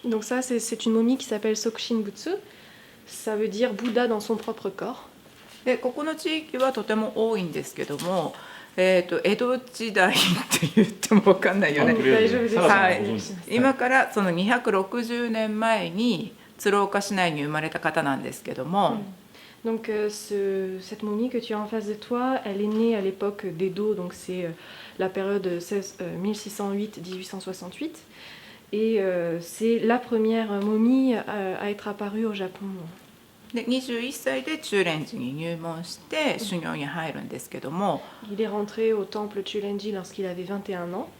Donc ça, c'est une momie qui s'appelle Sokushinbutsu. Ça veut dire Bouddha dans son propre corps. でここの地域はとても多いんですけども、江戸時代って言っても分かんないよね。大丈夫です。はい、はい今からその260年前に鶴岡市内に生まれた方なんですけども、Donc cette momie que tu as en face de toi, elle est née à l'époque d'Edo, donc c'est la période 1608-1868, et c'est la première momie à être apparue au Japon. で21歳で中蓮寺に入門して修行に入るんですけども、Il est rentré au temple Chulenji lorsqu'il avait 21 ans.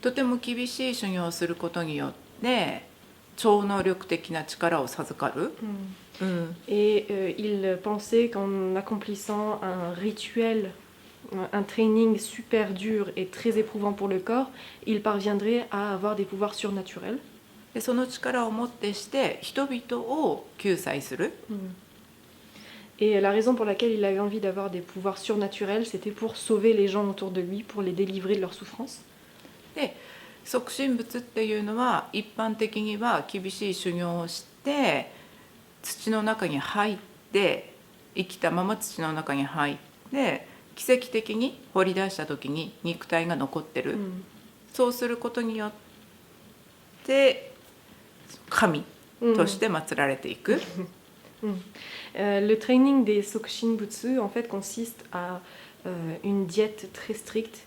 とても厳しい修行をすることによって超能力的な力を授かる。Et il pensait qu'en accomplissant un rituel, un training super dur et très éprouvant pour le corps, il parviendrait à avoir des pouvoirs surnaturels. でその力をもってして人々を救済する。Et la raison pour laquelle il avait envie d'avoir des pouvoirs surnaturels, c'était pour sauver les gens autour de lui, pour les délivrer de leurs souffrances. で即身仏っていうのは一般的には厳しい修行をして土の中に入って生きたまま土の中に入って奇跡的に掘り出した時に肉体が残ってる、そうすることによって神として祀られていく。Le training des Sokushinbutsu en fait consiste à une diète très stricte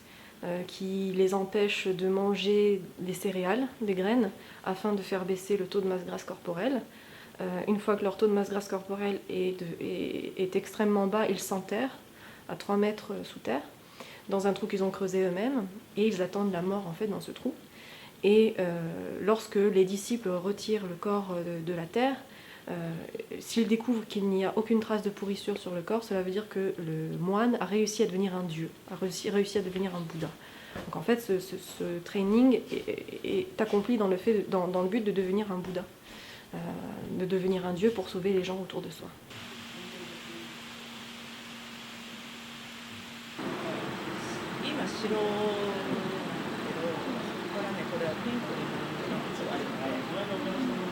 qui les empêche de manger des céréales, des graines, afin de faire baisser le taux de masse grasse corporelle. Une fois que leur taux de masse grasse corporelle est extrêmement bas, ils s'enterrent à 3 mètres sous terre, dans un trou qu'ils ont creusé eux-mêmes, et ils attendent la mort en fait dans ce trou. Et lorsque les disciples retirent le corps de la terre, s'ils découvrent qu'il n'y a aucune trace de pourrissure sur le corps, cela veut dire que le moine a réussi à devenir un dieu, a réussi à devenir un Bouddha. Donc en fait, ce training est accompli dans le but de devenir un Bouddha, de devenir un dieu pour sauver les gens autour de soi. 今白だけど、そこからねこれはピンクになるのがあるから。